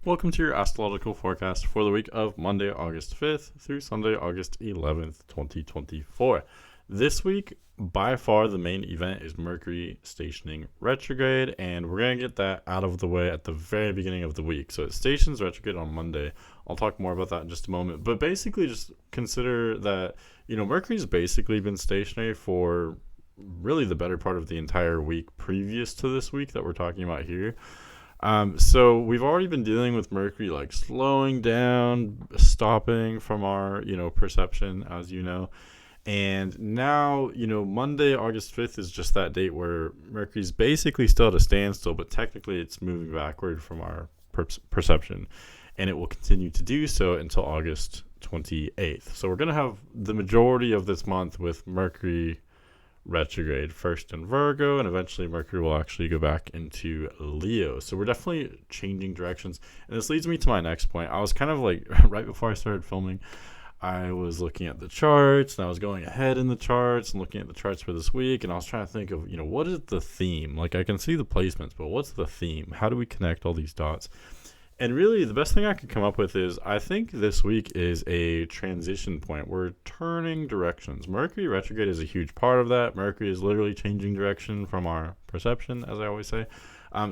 Welcome to your astrological forecast for the week of Monday, August 5th through Sunday, August 11th, 2024. This week, by far, the main event is Mercury stationing retrograde, and we're going to get that out of the way at the very beginning of the week. So it stations retrograde on Monday. I'll talk more about that in just a moment. But basically, just consider that, Mercury's basically been stationary for really the better part of the entire week previous to this week that we're talking about here. So we've already been dealing with Mercury like slowing down, stopping from our, perception, as you know. And now, Monday, August 5th is just that date where Mercury's basically still at a standstill, but technically it's moving backward from our perception. And it will continue to do so until August 28th. So we're going to have the majority of this month with Mercury retrograde, first in Virgo, and eventually Mercury will actually go back into Leo. So we're definitely changing directions. And this leads me to my next point. I was kind of like, right before I started filming, I was looking at the charts, and I was going ahead in the charts and looking at the charts for this week, and I was trying to think of, what is the theme? Like, I can see the placements, but what's the theme? How do we connect all these dots? And really, the best thing I could come up with is I think this week is a transition point. We're turning directions. Mercury retrograde is a huge part of that. Mercury is literally changing direction from our perception, as I always say.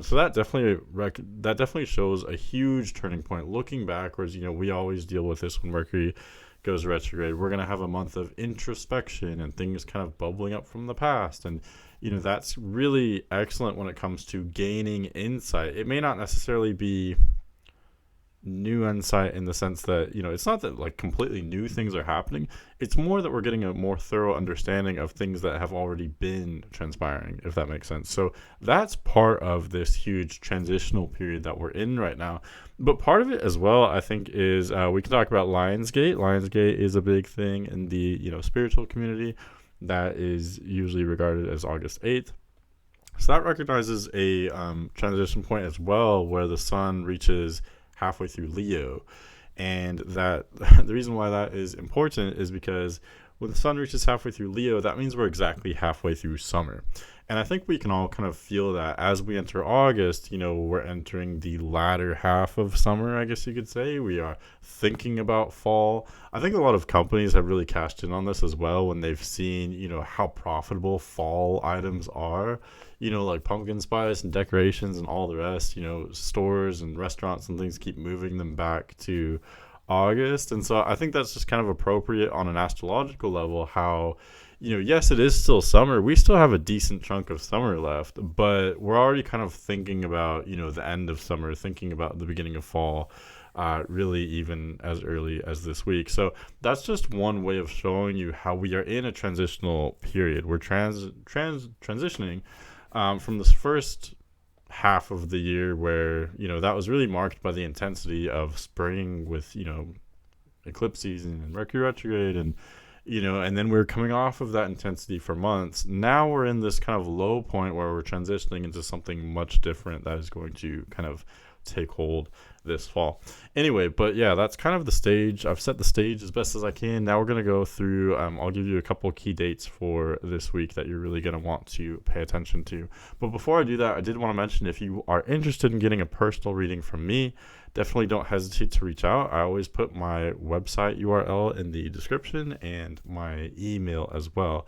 So that definitely shows a huge turning point. Looking backwards, we always deal with this when Mercury goes retrograde. We're going to have a month of introspection and things kind of bubbling up from the past. And that's really excellent when it comes to gaining insight. It may not necessarily be new insight in the sense that it's not that like completely new things are happening. It's more that we're getting a more thorough understanding of things that have already been transpiring, if that makes sense. So that's part of this huge transitional period that we're in right now. But part of it as well, I think, is we can talk about Lionsgate. Lionsgate is a big thing in the spiritual community that is usually regarded as August 8th. So that recognizes a transition point as well, where the sun reaches halfway through Leo. And that the reason why that is important is because when the sun reaches halfway through Leo, that means we're exactly halfway through summer. And I think we can all kind of feel that as we enter August, we're entering the latter half of summer, I guess you could say. We are thinking about fall. I think a lot of companies have really cashed in on this as well when they've seen, how profitable fall items are. Like pumpkin spice and decorations and all the rest, stores and restaurants and things keep moving them back to August. And so I think that's just kind of appropriate on an astrological level, how yes, it is still summer. We still have a decent chunk of summer left, but we're already kind of thinking about, the end of summer, thinking about the beginning of fall, really even as early as this week. So that's just one way of showing you how we are in a transitional period. We're transitioning from this first half of the year where, that was really marked by the intensity of spring with, eclipse season and Mercury retrograde and then we're coming off of that intensity for months. Now we're in this kind of low point where we're transitioning into something much different that is going to kind of take hold this fall. Anyway, but yeah, that's kind of the stage. I've set the stage as best as I can. Now we're going to go through, I'll give you a couple key dates for this week that you're really going to want to pay attention to. But before I do that, I did want to mention, if you are interested in getting a personal reading from me, definitely don't hesitate to reach out. I always put my website URL in the description and my email as well.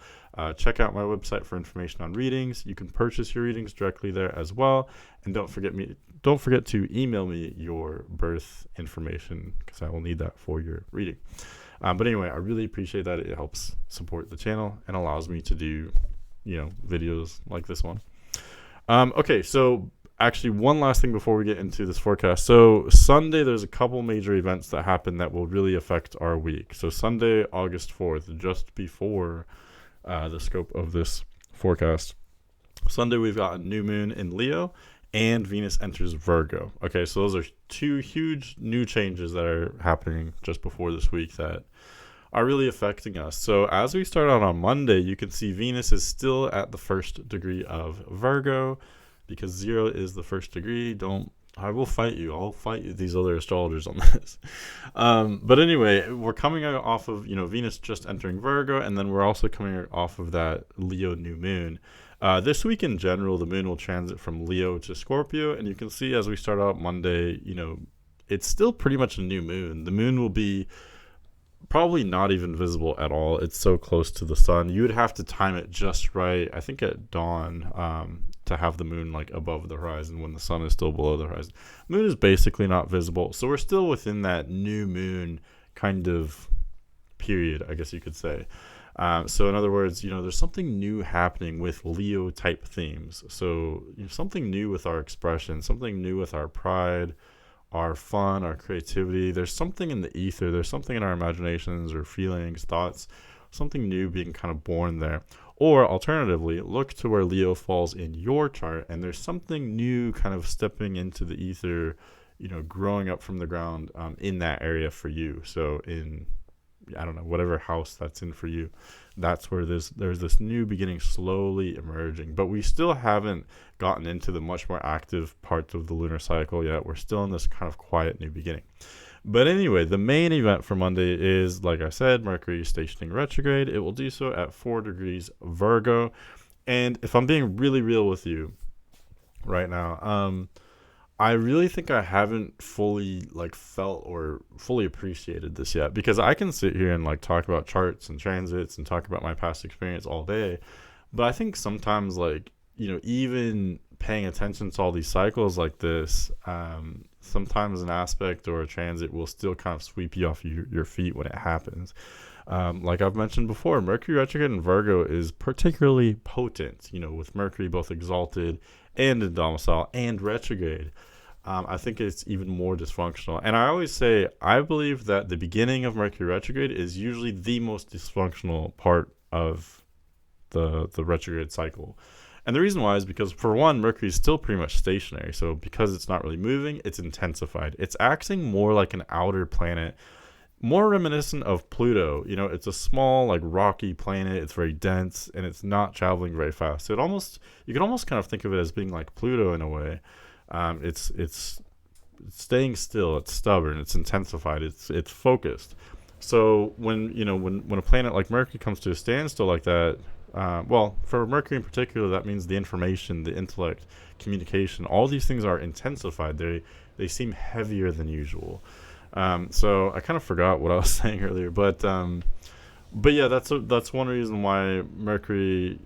Check out my website for information on readings. You can purchase your readings directly there as well. And don't forget to email me your birth information, because I will need that for your reading. But anyway, I really appreciate that. It helps support the channel and allows me to do, videos like this one. Okay, so actually, one last thing before we get into this forecast. So Sunday, there's a couple major events that happen that will really affect our week. So Sunday, August 4th, just before the scope of this forecast. Sunday, we've got a new moon in Leo and Venus enters Virgo. Okay, so those are two huge new changes that are happening just before this week that are really affecting us. So as we start out on Monday, you can see Venus is still at the first degree of Virgo, because 0 is the first degree. I will fight you. I'll fight you, these other astrologers on this. But anyway, we're coming off of, Venus just entering Virgo, and then we're also coming off of that Leo new moon. This week in general, the moon will transit from Leo to Scorpio, and you can see as we start out Monday, it's still pretty much a new moon. The moon will be probably not even visible at all. It's so close to the sun. You would have to time it just right, I think at dawn, to have the moon like above the horizon when the sun is still below the horizon. Moon is basically not visible. So we're still within that new moon kind of period, I guess you could say. So in other words, there's something new happening with Leo type themes. So something new with our expression, something new with our pride, our fun, our creativity. There's something in the ether. There's something in our imaginations or feelings, thoughts, something new being kind of born there. Or alternatively, look to where Leo falls in your chart, and there's something new kind of stepping into the ether, growing up from the ground in that area for you. So in, I don't know, whatever house that's in for you, that's where there's this new beginning slowly emerging. But we still haven't gotten into the much more active parts of the lunar cycle yet. We're still in this kind of quiet new beginning. But anyway, the main event for Monday is, like I said, Mercury stationing retrograde. It will do so at 4 degrees Virgo. And if I'm being really real with you right now, I really think I haven't fully felt or fully appreciated this yet, because I can sit here and talk about charts and transits and talk about my past experience all day, but I think sometimes even paying attention to all these cycles like this, sometimes an aspect or a transit will still kind of sweep you off your feet when it happens. Like I've mentioned before, Mercury retrograde in Virgo is particularly potent, with Mercury both exalted and in domicile and retrograde. I think it's even more dysfunctional. And I always say, I believe that the beginning of Mercury retrograde is usually the most dysfunctional part of the retrograde cycle. And the reason why is because, for one, Mercury is still pretty much stationary. So because it's not really moving, it's intensified. It's acting more like an outer planet, more reminiscent of Pluto. It's a small, rocky planet. It's very dense, and it's not traveling very fast. So you can almost kind of think of it as being like Pluto in a way. It's staying still. It's stubborn. It's intensified. It's focused. So when a planet like Mercury comes to a standstill like that, for Mercury in particular, that means the information, the intellect, communication, all these things are intensified. They seem heavier than usual. So I kind of forgot what I was saying earlier, but yeah, that's one reason why Mercury.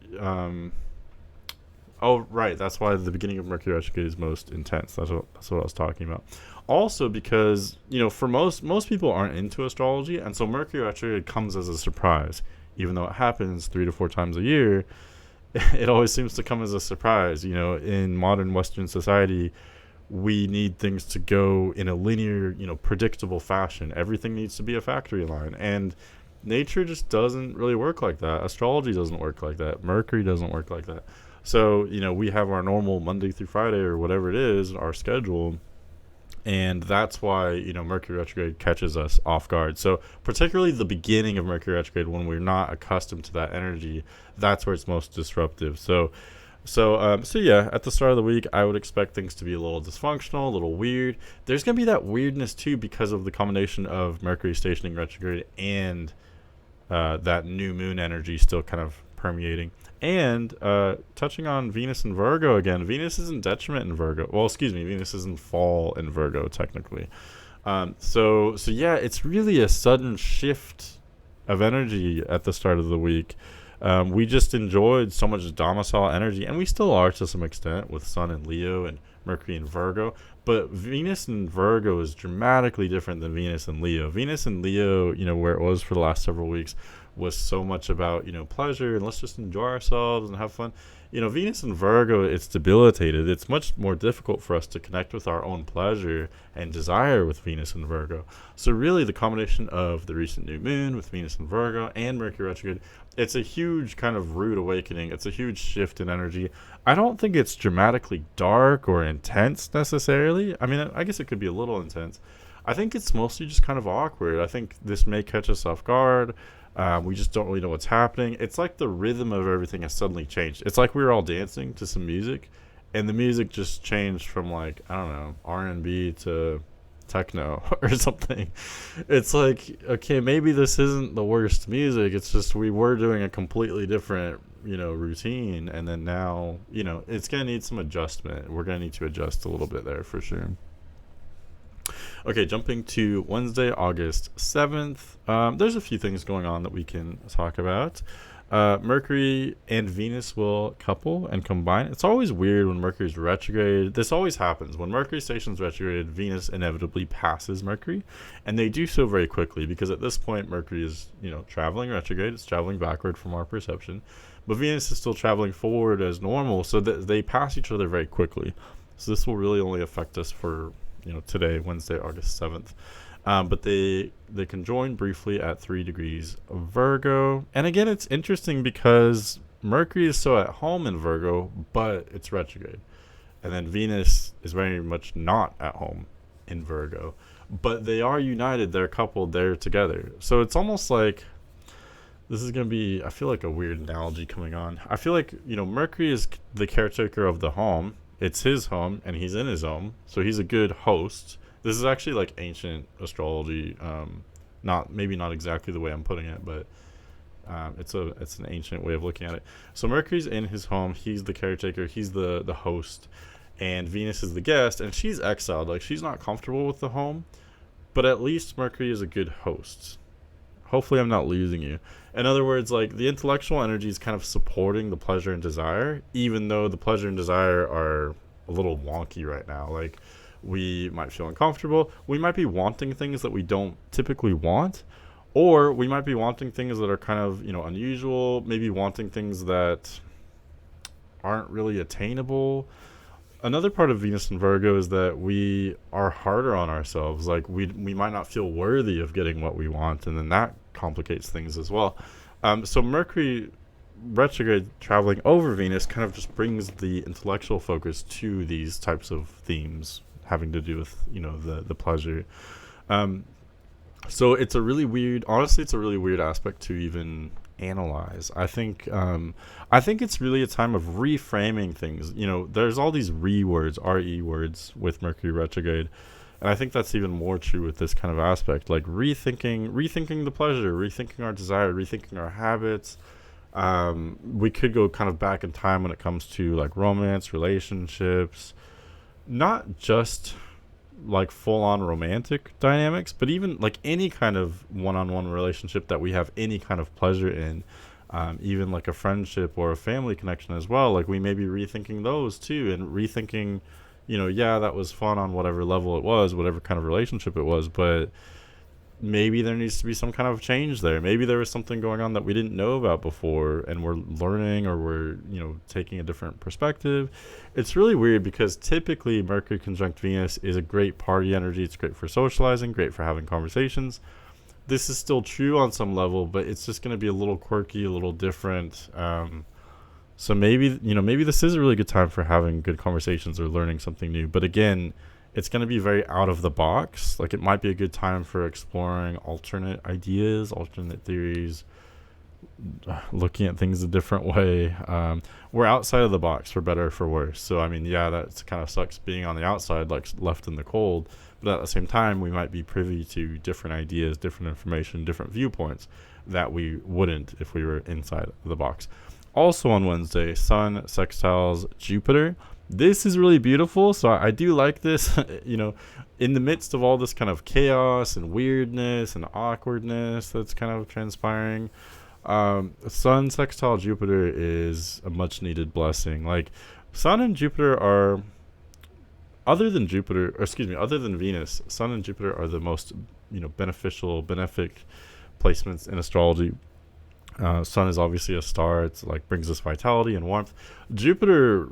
That's why the beginning of Mercury retrograde is most intense. That's what I was talking about. Also, because for most people aren't into astrology, and so Mercury retrograde comes as a surprise. Even though it happens 3 to 4 times a year, it always seems to come as a surprise. In modern Western society, we need things to go in a linear, predictable fashion. Everything needs to be a factory line. And nature just doesn't really work like that. Astrology doesn't work like that. Mercury doesn't work like that. So, we have our normal Monday through Friday or whatever it is, our schedule. And that's why, Mercury retrograde catches us off guard. So particularly the beginning of Mercury retrograde, when we're not accustomed to that energy, that's where it's most disruptive. So yeah, at the start of the week, I would expect things to be a little dysfunctional, a little weird. There's going to be that weirdness too, because of the combination of Mercury stationing retrograde and that new moon energy still kind of permeating. And touching on Venus and Virgo again, Venus is in detriment in Virgo. Well, excuse me, Venus is in fall in Virgo, technically. So yeah, it's really a sudden shift of energy at the start of the week. We just enjoyed so much domicile energy, and we still are to some extent, with Sun in Leo and Mercury in Virgo. But Venus in Virgo is dramatically different than Venus in Leo. Venus in Leo, where it was for the last several weeks, was so much about pleasure and let's just enjoy ourselves and have fun. Venus in Virgo, it's debilitated. It's much more difficult for us to connect with our own pleasure and desire with Venus in Virgo. So really, the combination of the recent new moon with Venus in Virgo and Mercury retrograde, it's a huge kind of rude awakening. It's a huge shift in energy. I don't think it's dramatically dark or intense necessarily. I mean, I guess it could be a little intense. I think it's mostly just kind of awkward. I think this may catch us off guard. We just don't really know what's happening. It's like the rhythm of everything has suddenly changed. It's like we were all dancing to some music, and the music just changed from R&B to techno or something. It's like, okay, maybe this isn't the worst music. It's just we were doing a completely different, routine, and then now, it's gonna need some adjustment. We're gonna need to adjust a little bit there for sure. Okay, jumping to Wednesday, August 7th. There's a few things going on that we can talk about. Mercury and Venus will couple and combine. It's always weird when Mercury's retrograde. This always happens. When Mercury stations retrograde, Venus inevitably passes Mercury, and they do so very quickly because at this point, Mercury is, traveling retrograde. It's traveling backward from our perception, but Venus is still traveling forward as normal, so that they pass each other very quickly. So this will really only affect us for, today, Wednesday, August 7th. But they conjoin briefly at 3 degrees Virgo. And again, it's interesting because Mercury is so at home in Virgo, but it's retrograde. And then Venus is very much not at home in Virgo. But they are united, they're coupled, they're together. So it's almost like this is going to be, I feel like a weird analogy coming on. I feel like, Mercury is the caretaker of the home. It's his home, and he's in his home. So he's a good host. This is actually like ancient astrology, not exactly the way I'm putting it, but it's an ancient way of looking at it. So Mercury's in his home, he's the caretaker, he's the host, and Venus is the guest, and she's exiled. Like, she's not comfortable with the home, but at least Mercury is a good host. Hopefully I'm not losing you. In other words, like, the intellectual energy is kind of supporting the pleasure and desire, even though the pleasure and desire are a little wonky right now. Like, we might feel uncomfortable. We might be wanting things that we don't typically want, or we might be wanting things that are kind of, unusual, maybe wanting things that aren't really attainable. Another part of Venus and Virgo is that we are harder on ourselves. Like, we might not feel worthy of getting what we want, and then that complicates things as well. So Mercury retrograde traveling over Venus kind of just brings the intellectual focus to these types of themes having to do with the pleasure. So it's a really weird aspect to even analyze. I think it's really a time of reframing things. There's all these words with Mercury retrograde, and I think that's even more true with this kind of aspect, like rethinking the pleasure, rethinking our desire, rethinking our habits. We could go kind of back in time when it comes to like romance, relationships, not just like full-on romantic dynamics, but even like any kind of one-on-one relationship that we have any kind of pleasure in, even like a friendship or a family connection as well. Like, we may be rethinking those too, and rethinking, that was fun on whatever level it was, whatever kind of relationship it was, but maybe there needs to be some kind of change there. Maybe there was something going on that we didn't know about before, and we're learning, or we're, taking a different perspective. It's really weird because typically Mercury conjunct Venus is a great party energy. It's great for socializing, great for having conversations. This is still true on some level, but it's just going to be a little quirky, a little different. So maybe this is a really good time for having good conversations or learning something new. But again, it's going to be very out of the box. Like, it might be a good time for exploring alternate ideas, alternate theories, looking at things a different way. We're outside of the box, for better or for worse. So, that kind of sucks being on the outside, like left in the cold. But at the same time, we might be privy to different ideas, different information, different viewpoints that we wouldn't if we were inside the box. Also on Wednesday, Sun sextiles Jupiter. This is really beautiful, so I do like this. In the midst of all this kind of chaos and weirdness and awkwardness that's kind of transpiring, Sun sextile Jupiter is a much needed blessing. Like, Sun and Jupiter are, other than Venus, Sun and Jupiter are the most benefic placements in astrology. Sun is obviously a star. It's like brings us vitality and warmth. Jupiter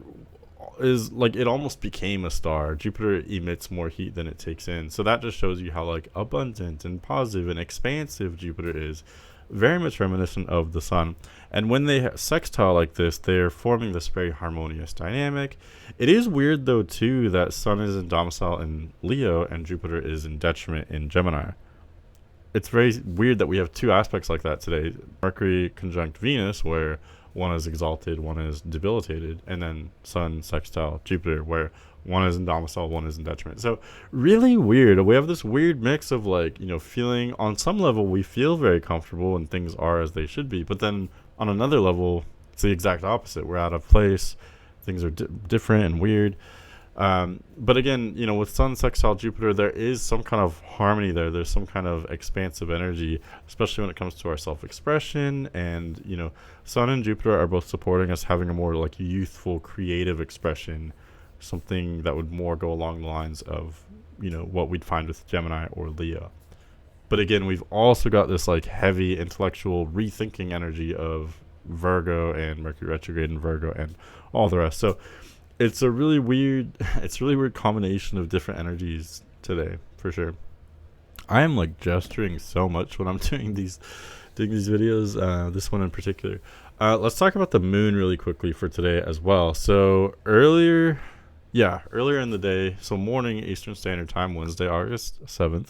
is like, it almost became a star. Jupiter emits more heat than it takes in. So that just shows you how like abundant and positive and expansive Jupiter is. Very much reminiscent of the Sun. And when they sextile like this, they're forming this very harmonious dynamic. It is weird though too that Sun is in domicile in Leo and Jupiter is in detriment in Gemini. It's very weird that we have two aspects like that today. Mercury conjunct Venus, where one is exalted, one is debilitated, and then Sun sextile Jupiter, where one is in domicile, one is in detriment. So really weird. We have this weird mix of like, feeling on some level we feel very comfortable and things are as they should be, but then on another level it's the exact opposite. We're out of place, things are different and weird. But again, with Sun sextile Jupiter, there is some kind of harmony there. There's some kind of expansive energy, especially when it comes to our self-expression. And, Sun and Jupiter are both supporting us having a more like youthful, creative expression, something that would more go along the lines of, what we'd find with Gemini or Leo. But again, we've also got this like heavy intellectual rethinking energy of Virgo and Mercury retrograde in Virgo and all the rest. So it's a really weird combination of different energies today, for sure. I am like gesturing so much when I'm doing these videos, this one in particular. Let's talk about the moon really quickly for today as well. So earlier in the day, so morning Eastern Standard Time, Wednesday, August 7th,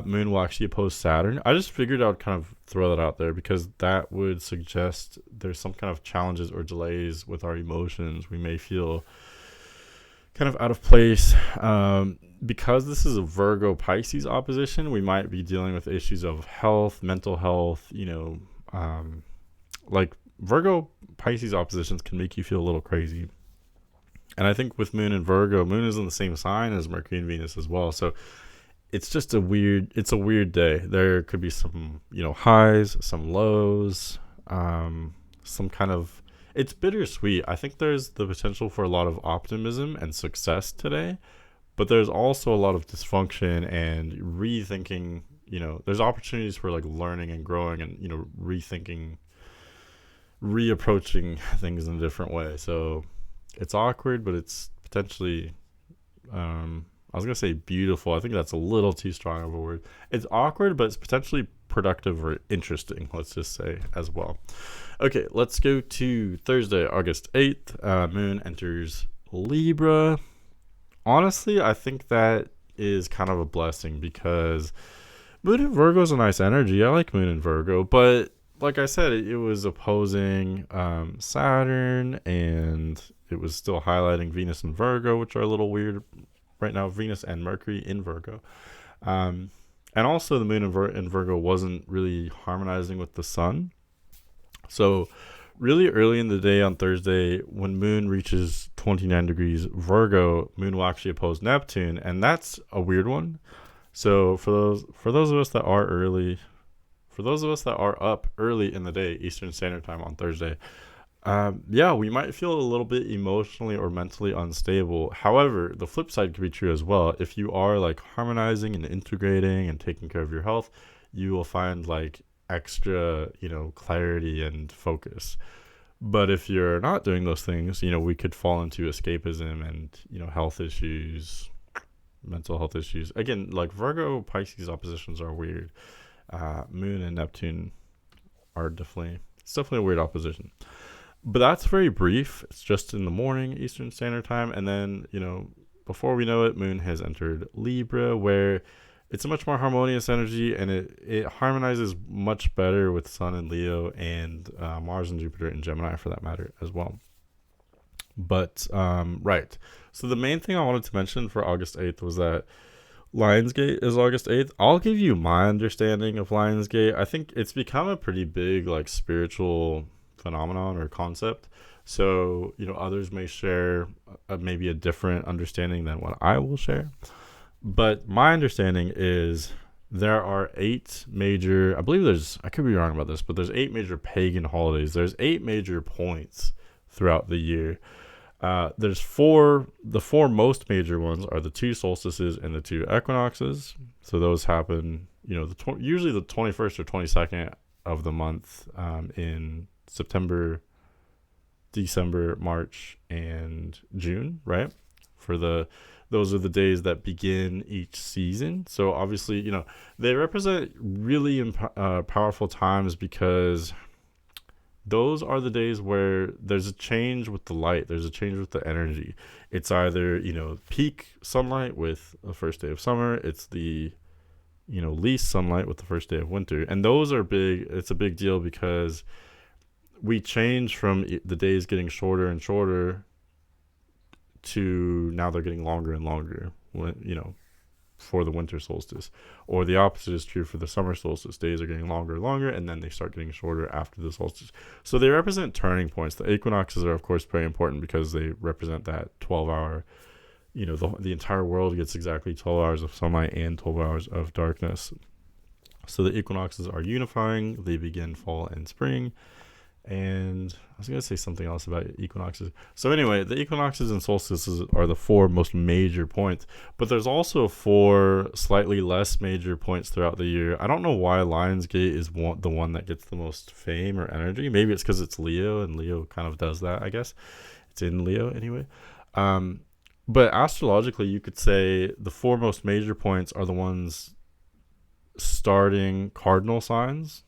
moon will actually oppose Saturn. I just figured I'd kind of throw that out there because that would suggest there's some kind of challenges or delays with our emotions. We may feel kind of out of place. Because this is a Virgo Pisces opposition, we might be dealing with issues of health, mental health, like Virgo Pisces oppositions can make you feel a little crazy. And I think with Moon and Virgo, Moon is in the same sign as Mercury and Venus as well. So it's just a weird day. There could be some, highs, some lows, some kind of, it's bittersweet. I think there's the potential for a lot of optimism and success today, but there's also a lot of dysfunction and rethinking, there's opportunities for like learning and growing and, rethinking, reapproaching things in a different way. So it's awkward, but it's potentially, I was going to say beautiful. I think that's a little too strong of a word. It's awkward, but it's potentially productive or interesting, let's just say, as well. Okay, let's go to Thursday, August 8th. Moon enters Libra. Honestly, I think that is kind of a blessing because Moon in Virgo is a nice energy. I like Moon in Virgo, but like I said, it was opposing Saturn, and it was still highlighting Venus and Virgo, which are a little weird right now. Venus and Mercury in Virgo. And also the moon in Virgo wasn't really harmonizing with the sun. So really early in the day on Thursday, when moon reaches 29 degrees Virgo, moon will actually oppose Neptune, and that's a weird one. So for those of us that are up early in the day, Eastern Standard Time on Thursday, we might feel a little bit emotionally or mentally unstable. However, the flip side could be true as well. If you are like harmonizing and integrating and taking care of your health, you will find like extra, clarity and focus. But if you're not doing those things, we could fall into escapism and, health issues, mental health issues. Again, like Virgo Pisces oppositions are weird. Moon and Neptune are definitely a weird opposition. But that's very brief. It's just in the morning, Eastern Standard Time. And then, before we know it, Moon has entered Libra, where it's a much more harmonious energy, and it harmonizes much better with Sun and Leo and Mars and Jupiter in Gemini, for that matter, as well. But, right. So the main thing I wanted to mention for August 8th was that Lionsgate is August 8th. I'll give you my understanding of Lionsgate. I think it's become a pretty big, like, spiritual phenomenon or concept. So, others may share maybe a different understanding than what I will share. But my understanding is there are 8 major, I could be wrong about this, but there's 8 major pagan holidays. There's 8 major points throughout the year. The 4 most major ones are the 2 solstices and the 2 equinoxes. So those happen, usually the 21st or 22nd of the month in September, December, March, and June, right? Those are the days that begin each season. So obviously, they represent really powerful times because those are the days where there's a change with the light. There's a change with the energy. It's either, peak sunlight with the first day of summer. It's the, least sunlight with the first day of winter. And those are big. It's a big deal because we change from the days getting shorter and shorter to now they're getting longer and longer when, for the winter solstice. Or the opposite is true for the summer solstice. Days are getting longer and longer, and then they start getting shorter after the solstice. So they represent turning points. The equinoxes are, of course, very important because they represent that 12-hour the entire world gets exactly 12 hours of sunlight and 12 hours of darkness. So the equinoxes are unifying. They begin fall and spring. And I was going to say something else about equinoxes. So anyway, the equinoxes and solstices are the 4 most major points. But there's also 4 slightly less major points throughout the year. I don't know why Lionsgate is the one that gets the most fame or energy. Maybe it's because it's Leo, and Leo kind of does that, I guess. It's in Leo anyway. But astrologically, you could say the 4 most major points are the ones starting cardinal signs,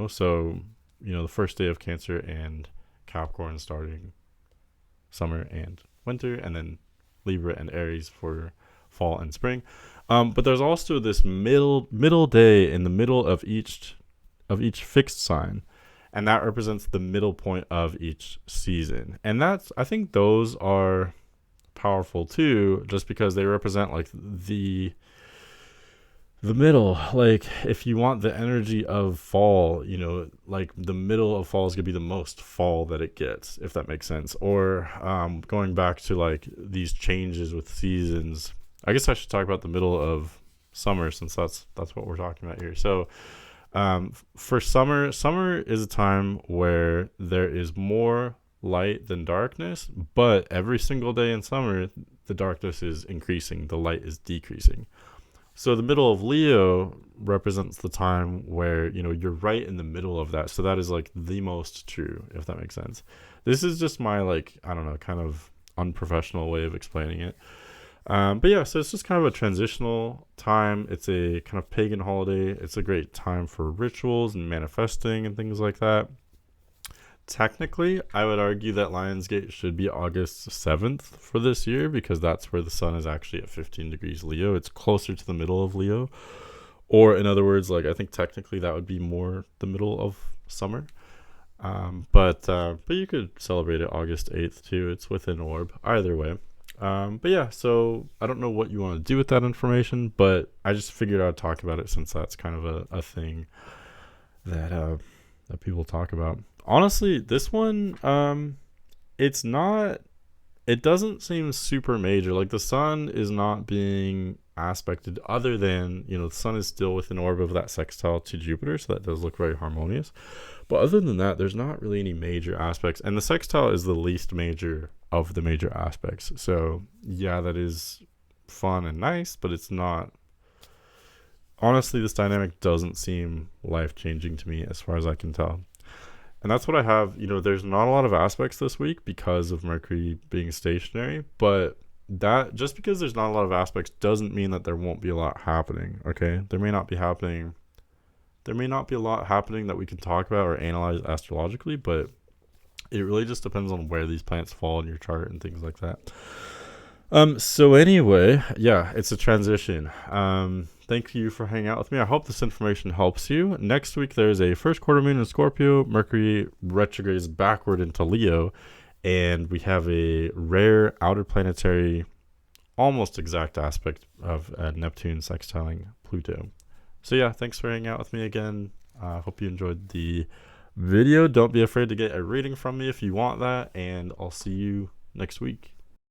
so the first day of Cancer and Capricorn starting summer and winter, and then Libra and Aries for fall and spring. But there's also this middle day in the middle of each fixed sign, and that represents the middle point of each season. And I think those are powerful too, just because they represent like the middle. Like if you want the energy of fall, like the middle of fall is gonna be the most fall that it gets, if that makes sense. Or going back to like these changes with seasons, I guess I should talk about the middle of summer, since that's what we're talking about here. So for summer is a time where there is more light than darkness, but every single day in summer the darkness is increasing, the light is decreasing. So the middle of Leo represents the time where, you're right in the middle of that. So that is like the most true, if that makes sense. This is just my kind of unprofessional way of explaining it. But yeah, so it's just kind of a transitional time. It's a kind of pagan holiday. It's a great time for rituals and manifesting and things like that. Technically, I would argue that Lionsgate should be August 7th for this year, because that's where the sun is actually at 15 degrees Leo. It's closer to the middle of Leo. Or in other words, I think technically that would be more the middle of summer. But you could celebrate it August 8th too. It's within orb. Either way. But yeah, so I don't know what you want to do with that information, but I just figured I'd talk about it, since that's kind of a thing that people talk about. Honestly, this one, it doesn't seem super major. Like the sun is not being aspected, other than, the sun is still within orb of that sextile to Jupiter. So that does look very harmonious. But other than that, there's not really any major aspects. And the sextile is the least major of the major aspects. So yeah, that is fun and nice, but it's not. Honestly, this dynamic doesn't seem life-changing to me as far as I can tell. And that's what I have. There's not a lot of aspects this week because of Mercury being stationary, but that just because there's not a lot of aspects doesn't mean that there won't be a lot happening. Okay, there may not be a lot happening that we can talk about or analyze astrologically, but it really just depends on where these planets fall in your chart and things like that. So anyway, yeah, it's a transition. Thank you for hanging out with me. I hope this information helps you. Next week, there's a first quarter moon in Scorpio. Mercury retrogrades backward into Leo, and we have a rare outer planetary, almost exact aspect of Neptune sextiling Pluto. So yeah, thanks for hanging out with me again. I hope you enjoyed the video. Don't be afraid to get a reading from me if you want that, and I'll see you next week.